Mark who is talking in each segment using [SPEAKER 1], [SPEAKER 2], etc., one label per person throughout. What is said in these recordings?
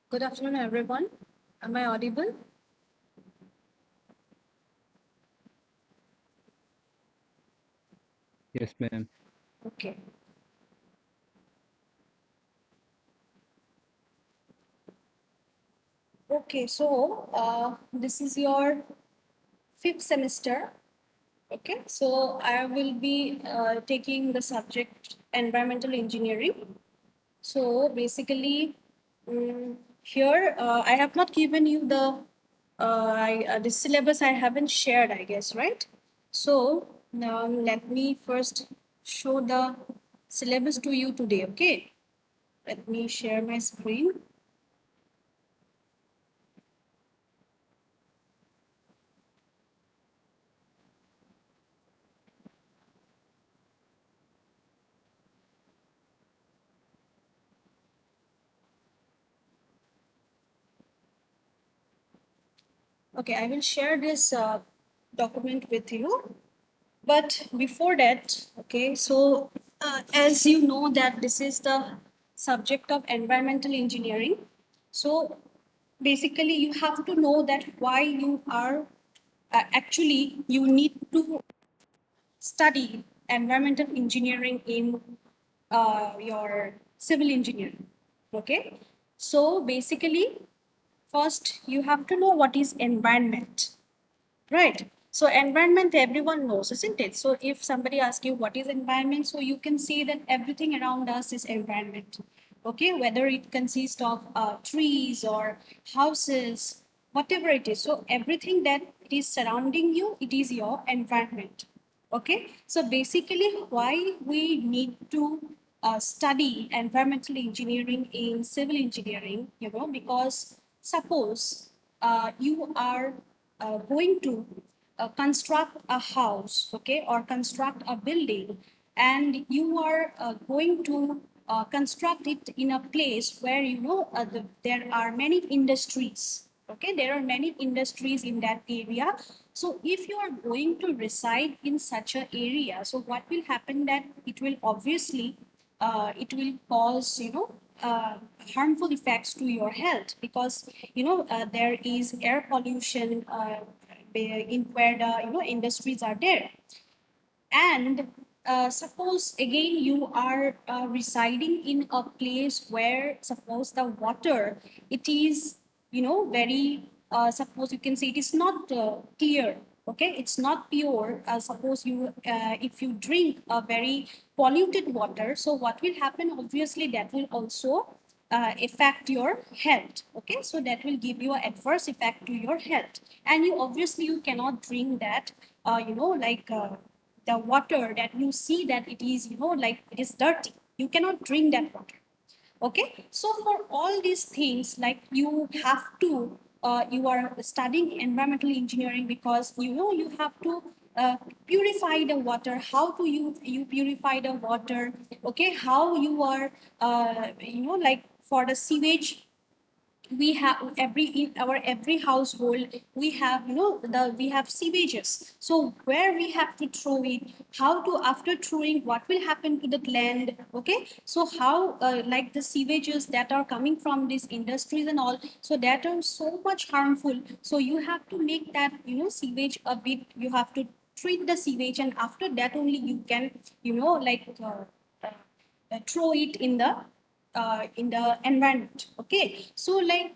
[SPEAKER 1] Good afternoon, everyone. Am I audible?
[SPEAKER 2] Yes, ma'am.
[SPEAKER 1] Okay. Okay, so this is your fifth semester. Okay, so I will be taking the subject environmental engineering. So basically, here I have not given you the syllabus. I haven't shared, I guess, right? So now let me first show the syllabus to you today. Okay, let me share my screen. Okay, I will share this document with you. But before that, okay, so as you know that this is the subject of environmental engineering. So basically, you have to know that why you are actually you need to study environmental engineering in your civil engineering. Okay, so basically, first you have to know what is environment. Right. So environment everyone knows, isn't it? So if somebody asks you what is environment, so you can say that everything around us is environment. Okay, whether it consists of trees or houses, whatever it is. So everything that is surrounding you, it is your environment. Okay, so basically, why we need to study environmental engineering in civil engineering, because suppose you are going to construct a house, okay, or construct a building, and you are going to construct it in a place where there are many industries. Okay, there are many industries in that area. So if you are going to reside in such an area, so what will happen that it will obviously it will cause harmful effects to your health, because there is air pollution in where the industries are there. And suppose again you are residing in a place where suppose the water, it is very suppose you can say it is not clear. Okay, it's not pure. Suppose you if you drink a very polluted water, so what will happen, obviously that will also affect your health. Okay, so that will give you an adverse effect to your health, and you obviously you cannot drink that the water that you see that it is like it is dirty. You cannot drink that water. Okay, so for all these things, like you have to you are studying environmental engineering because you have to purify the water. How do you purify the water? Okay, how you are like for the sewage, we have every in our every household we have we have sewages. So where we have to throw it, how to after throwing what will happen to the land. Okay, so how like the sewages that are coming from these industries and all, so that are so much harmful. So you have to make that sewage a bit, you have to treat the sewage, and after that only you can throw it in the environment. Okay, so like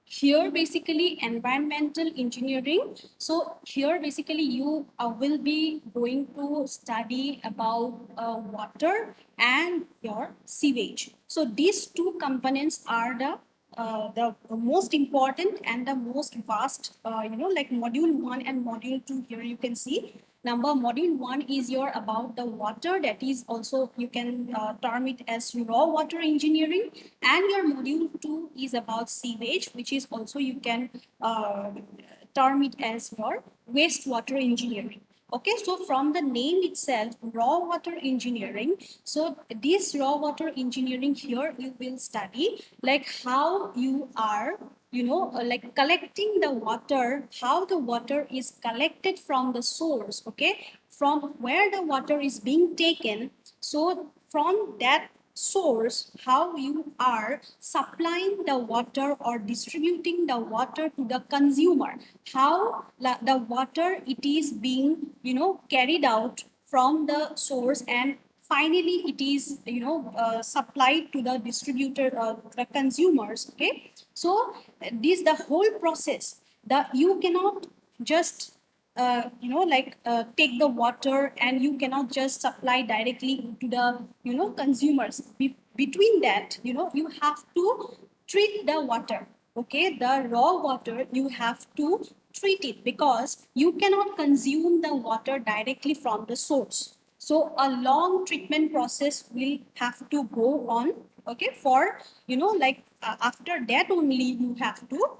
[SPEAKER 1] here basically environmental engineering, so here basically you will be going to study about water and your sewage. So these two components are the most important and the most vast, like module 1 and module 2. Here you can see number module 1 is your about the water, that is also you can term it as raw water engineering, and your module 2 is about sewage, which is also you can uh, term it as your wastewater engineering. Okay, so from the name itself, raw water engineering, so this raw water engineering, here you will study like how you are like collecting the water, how the water is collected from the source. Okay, from where the water is being taken, so from that source, how you are supplying the water or distributing the water to the consumer, how the water it is being, carried out from the source, and finally it is, supplied to the distributor or the consumers. Okay, so this the whole process, the you cannot just take the water and you cannot just supply directly to the, consumers. Between that, you have to treat the water. Okay, the raw water you have to treat it, because you cannot consume the water directly from the source. So a long treatment process will have to go on. Okay, for, after that only you have to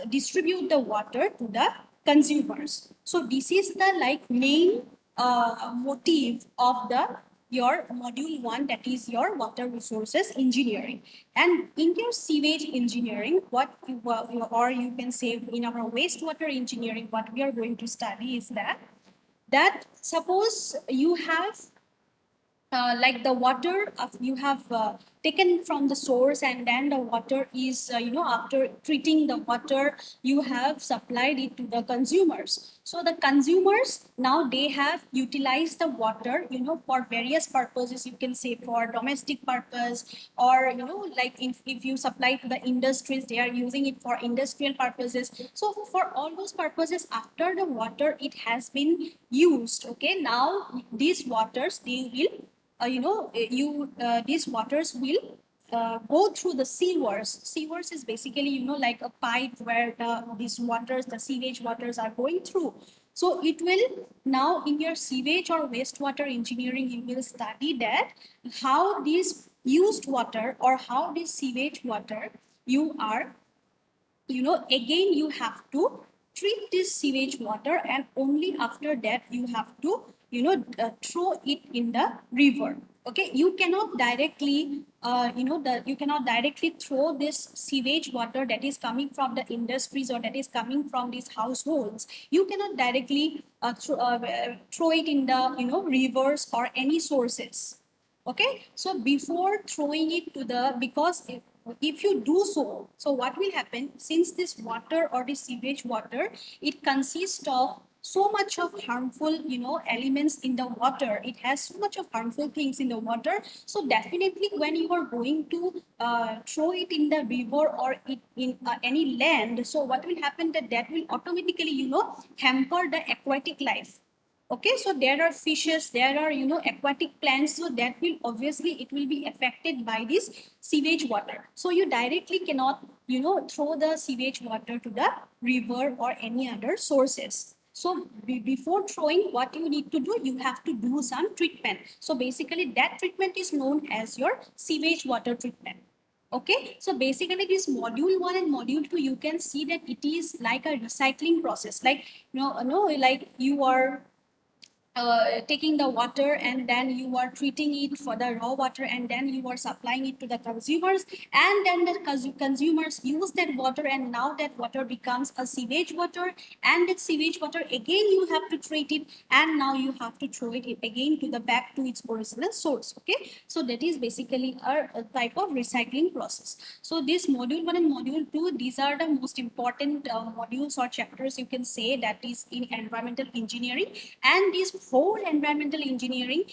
[SPEAKER 1] distribute the water to the consumers. So this is the like main motive of the your module 1, that is your water resources engineering. And in your sewage engineering, or you can say in our wastewater engineering, what we are going to study is that suppose you have like the water you have taken from the source, and then the water is, after treating the water, you have supplied it to the consumers. So the consumers now they have utilized the water, for various purposes. You can say for domestic purpose, or, like if you supply to the industries, they are using it for industrial purposes. So for all those purposes, after the water it has been used, okay, now these waters they will, these waters will go through the sewers. Sewers is basically, like a pipe where these waters, the sewage waters are going through. So it will now in your sewage or wastewater engineering, you will study that how this used water or how this sewage water you are, again you have to treat this sewage water, and only after that you have to, throw it in the river. Okay, you cannot directly, you cannot directly throw this sewage water that is coming from the industries or that is coming from these households. You cannot directly throw it in the, rivers or any sources. Okay, so before throwing it to the, because if you do so, so what will happen, since this water or the sewage water, it consists of so much of harmful, elements in the water, it has so much of harmful things in the water. So definitely when you are going to throw it in the river or it in any land, so what will happen, that will automatically, hamper the aquatic life. Okay, so there are fishes, there are, aquatic plants, so that will obviously it will be affected by this sewage water. So you directly cannot, throw the sewage water to the river or any other sources. So before throwing, what you need to do, you have to do some treatment. So basically that treatment is known as your sewage water treatment. Okay, so basically this module 1 and module 2, you can see that it is like a recycling process. Like, no, like you are taking the water, and then you are treating it for the raw water, and then you are supplying it to the consumers, and then the consumers use that water, and now that water becomes a sewage water, and that sewage water again you have to treat it, and now you have to throw it again to the back to its original source. Okay, so that is basically a type of recycling process. So this module 1 and module 2, these are the most important modules or chapters, you can say, that is in environmental engineering. And this whole environmental engineering,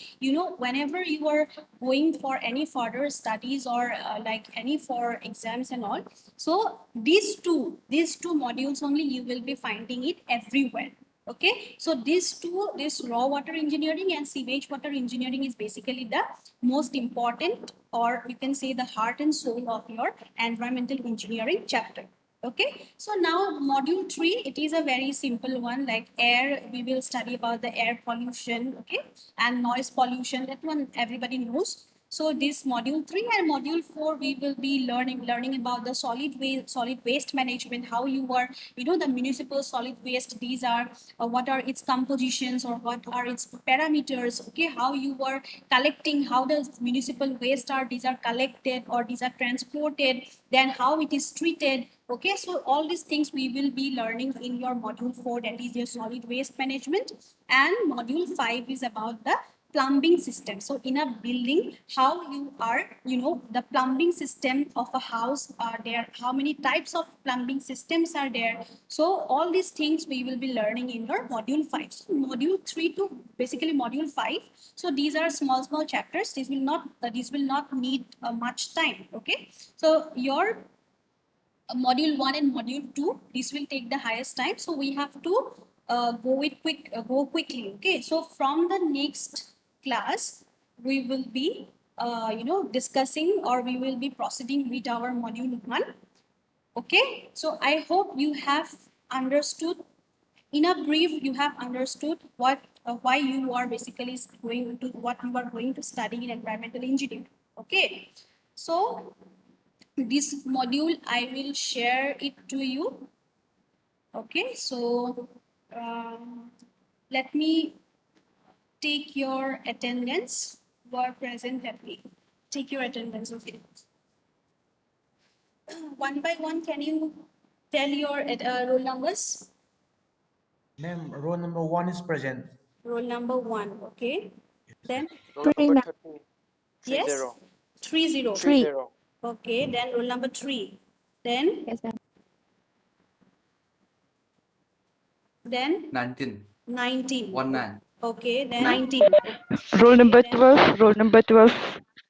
[SPEAKER 1] whenever you are going for any further studies or like any for exams and all, so these two modules only you will be finding it everywhere. Okay, so these two, this raw water engineering and sewage water engineering, is basically the most important, or you can say the heart and soul of your environmental engineering chapter. Okay, so now module 3, it is a very simple one, like air. We will study about the air pollution, okay, and noise pollution. That one everybody knows. So this module 3 and module 4, we will be learning about the solid waste management, how you are, the municipal solid waste. These are what are its compositions or what are its parameters. Okay, how you are collecting, how does municipal waste are, these are collected or these are transported, then how it is treated. Okay, so all these things we will be learning in your module 4, that is your solid waste management. And module 5 is about the plumbing system. So in a building, how you are, the plumbing system of a house are there, how many types of plumbing systems are there. So all these things we will be learning in your module 5. So module 3 to basically module 5. So these are small chapters. These will not need much time. Okay. So your module 1 and module 2, this will take the highest time, so we have to go quickly. Okay, so from the next class we will be discussing, or we will be proceeding with our module 1. Okay, so I hope you have understood, in a brief you have understood what why you are basically going to, what you are going to study in environmental engineering. Okay, so this module I will share it to you. Okay, so let me take your attendance. Who are present, let me take your attendance. Okay, one by one, can you tell your roll numbers?
[SPEAKER 2] Ma'am, roll number 1 is present.
[SPEAKER 1] Roll number 1. Okay, then
[SPEAKER 3] Roll number 30.
[SPEAKER 1] yes,
[SPEAKER 3] 30.
[SPEAKER 1] 30.
[SPEAKER 3] 30.
[SPEAKER 1] Okay, then roll number 3. Then
[SPEAKER 4] Yes, ma'am.
[SPEAKER 1] then
[SPEAKER 5] 19.
[SPEAKER 1] 19.
[SPEAKER 5] 19.
[SPEAKER 1] Okay, then
[SPEAKER 4] 19.
[SPEAKER 6] Roll number
[SPEAKER 1] then
[SPEAKER 6] 12. Roll number 12.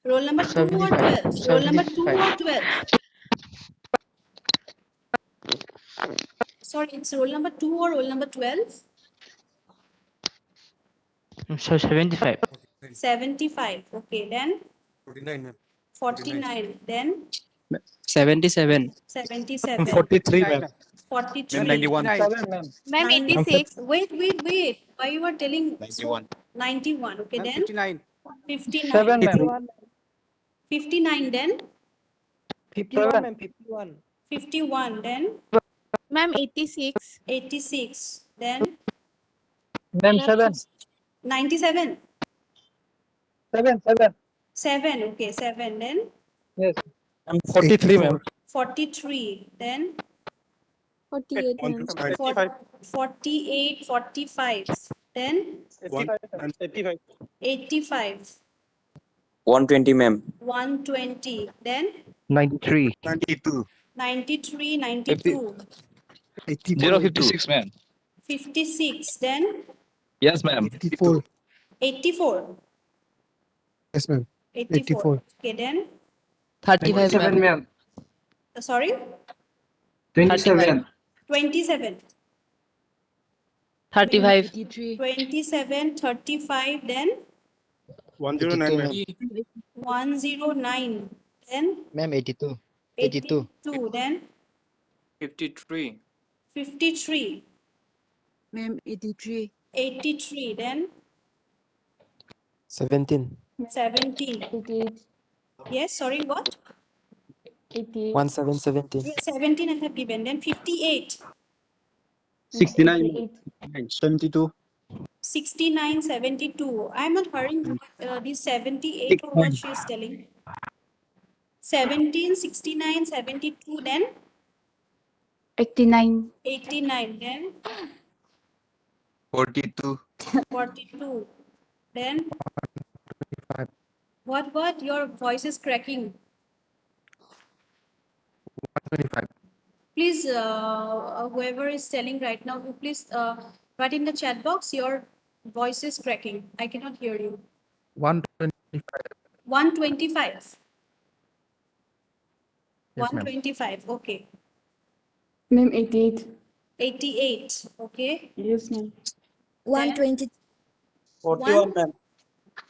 [SPEAKER 1] roll number 2 or
[SPEAKER 2] 75.
[SPEAKER 1] 12? Roll number 2 or
[SPEAKER 2] 75.
[SPEAKER 1] 12? Sorry, it's roll number 2 or roll number 12?
[SPEAKER 2] So 75.
[SPEAKER 1] 75. Okay, then
[SPEAKER 3] 49, ma'am.
[SPEAKER 1] 49. Then
[SPEAKER 7] 77.
[SPEAKER 1] 77.
[SPEAKER 3] 43, ma'am.
[SPEAKER 1] 43.
[SPEAKER 3] 91.
[SPEAKER 2] 7, ma'am.
[SPEAKER 4] Ma'am,
[SPEAKER 1] Nine-
[SPEAKER 4] 86.
[SPEAKER 1] Wait. Why you are telling?
[SPEAKER 3] 91.
[SPEAKER 1] 91. Okay,
[SPEAKER 3] Ma'am,
[SPEAKER 1] then
[SPEAKER 3] 59.
[SPEAKER 1] 59.
[SPEAKER 2] 7, ma'am.
[SPEAKER 1] 59, then
[SPEAKER 2] 51, ma'am. 51.
[SPEAKER 1] 51, then
[SPEAKER 4] Ma'am, 86.
[SPEAKER 1] 86, then
[SPEAKER 2] Ma'am, 7.
[SPEAKER 1] 97.
[SPEAKER 2] 7.
[SPEAKER 1] 7. Okay, 7, then
[SPEAKER 2] Yes.
[SPEAKER 3] I'm 43, ma'am.
[SPEAKER 1] 43, then
[SPEAKER 4] 48, ma'am.
[SPEAKER 3] 95.
[SPEAKER 1] 48, 45, then
[SPEAKER 2] 85, ma'am.
[SPEAKER 3] 85.
[SPEAKER 1] 85,
[SPEAKER 7] 120, ma'am.
[SPEAKER 1] 120, then
[SPEAKER 2] 93.
[SPEAKER 3] 92.
[SPEAKER 1] 93, 92,
[SPEAKER 8] 056, ma'am.
[SPEAKER 1] 56, then
[SPEAKER 8] Yes, ma'am.
[SPEAKER 3] 84.
[SPEAKER 1] 84,
[SPEAKER 3] Yes, ma'am.
[SPEAKER 1] 84. Okay, then
[SPEAKER 7] 35,
[SPEAKER 2] 27,
[SPEAKER 7] ma'am.
[SPEAKER 2] ma'am.
[SPEAKER 1] Sorry,
[SPEAKER 2] 27.
[SPEAKER 1] 27,
[SPEAKER 7] 35.
[SPEAKER 1] 27, 35, then
[SPEAKER 3] 109, ma'am.
[SPEAKER 1] 109, then
[SPEAKER 2] Ma'am, 82.
[SPEAKER 1] 82, then
[SPEAKER 5] 53.
[SPEAKER 1] 53,
[SPEAKER 4] Ma'am, 83.
[SPEAKER 1] 83, then
[SPEAKER 9] 17,
[SPEAKER 1] 17.
[SPEAKER 4] 88.
[SPEAKER 1] Yes, sorry, what?
[SPEAKER 4] 88.
[SPEAKER 9] 17.
[SPEAKER 1] Yes, 17 I have given, then 58,
[SPEAKER 4] 69.
[SPEAKER 3] 72.
[SPEAKER 1] 69, 72. I'm not hearing this 78 or what she is telling. 17, 69, 72, then
[SPEAKER 4] 89.
[SPEAKER 1] 89, then
[SPEAKER 5] 42.
[SPEAKER 1] 42, then what? Your voice is cracking.
[SPEAKER 2] 25.
[SPEAKER 1] Please, whoever is telling right now, please write in the chat box. Your voice is cracking. I cannot hear you.
[SPEAKER 2] 125.
[SPEAKER 1] 125.
[SPEAKER 2] Yes, ma'am.
[SPEAKER 1] 125. Okay.
[SPEAKER 4] Ma'am, 88.
[SPEAKER 1] 88. Okay.
[SPEAKER 4] Yes, ma'am.
[SPEAKER 10] 120,
[SPEAKER 1] 41,
[SPEAKER 3] ma'am.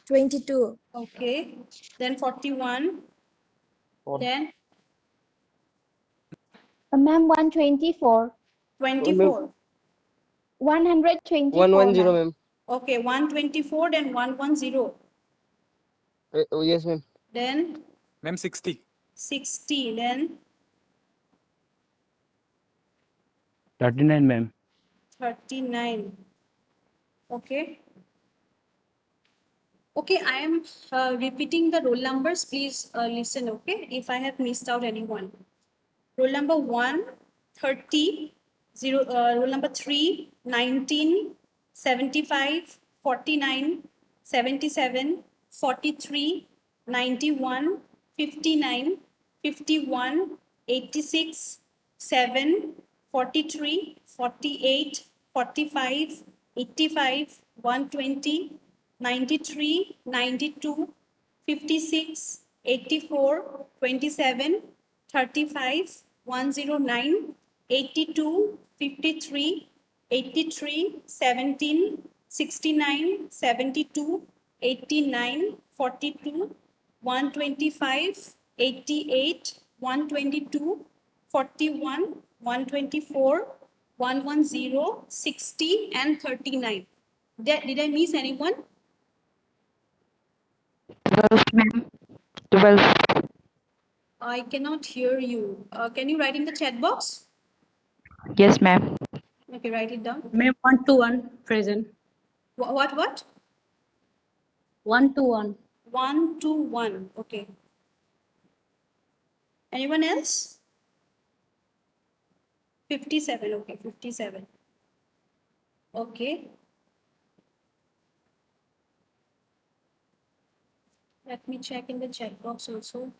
[SPEAKER 10] 22,
[SPEAKER 1] okay. Then 41. Then
[SPEAKER 4] Ma'am, 124.
[SPEAKER 1] 24.
[SPEAKER 4] 124,
[SPEAKER 9] 110,
[SPEAKER 4] ma'am.
[SPEAKER 9] ma'am.
[SPEAKER 1] Okay. 124. Then 110.
[SPEAKER 9] Oh, yes, ma'am.
[SPEAKER 1] Then
[SPEAKER 3] Ma'am, 60.
[SPEAKER 1] 60. Then
[SPEAKER 2] 39, ma'am.
[SPEAKER 1] 39. Okay. Okay, I am repeating the roll numbers. Please listen, okay, if I have missed out anyone. Roll number 1, 30, roll number 3, 19, 75, 49, 77, 43, 91, 59, 51, 86, 7, 43, 48, 45, 85, 120, 93, 92, 56, 84, 27, 35, 109, 82, 53, 83, 17, 69, 72, 89, 42, 125, 88, 122, 41, 124, 110, 60, and 39. Did I miss anyone?
[SPEAKER 6] 12, ma'am. 12.
[SPEAKER 1] I cannot hear you. Can you write in the chat box?
[SPEAKER 6] Yes, ma'am.
[SPEAKER 1] Okay, write it down.
[SPEAKER 4] Ma'am, 1 to 1 present.
[SPEAKER 1] What?
[SPEAKER 4] 1 to 1.
[SPEAKER 1] 1 to 1. Okay. Anyone else? 57. Okay, 57. Okay. Let me check in the chat box also.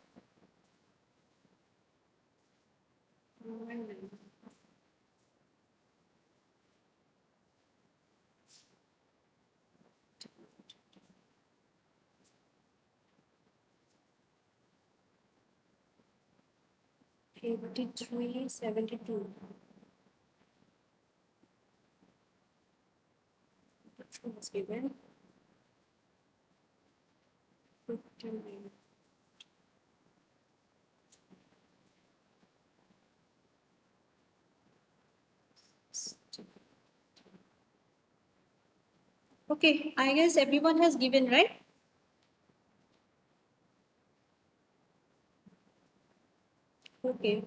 [SPEAKER 1] Okay, 53, 72. It's given. 59. Okay, I guess everyone has given, right? Okay.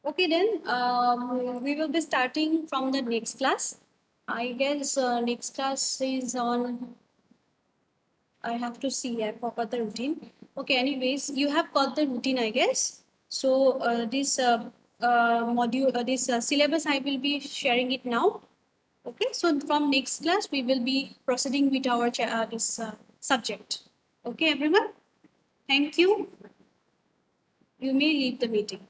[SPEAKER 1] Okay, then we will be starting from the next class. I guess next class is on. I have to see. I forgot the routine. Okay. Anyways, you have got the routine, I guess. So this module, this syllabus, I will be sharing it now. Okay. So from next class, we will be proceeding with our this subject. Okay, everyone. Thank you. You may leave the meeting.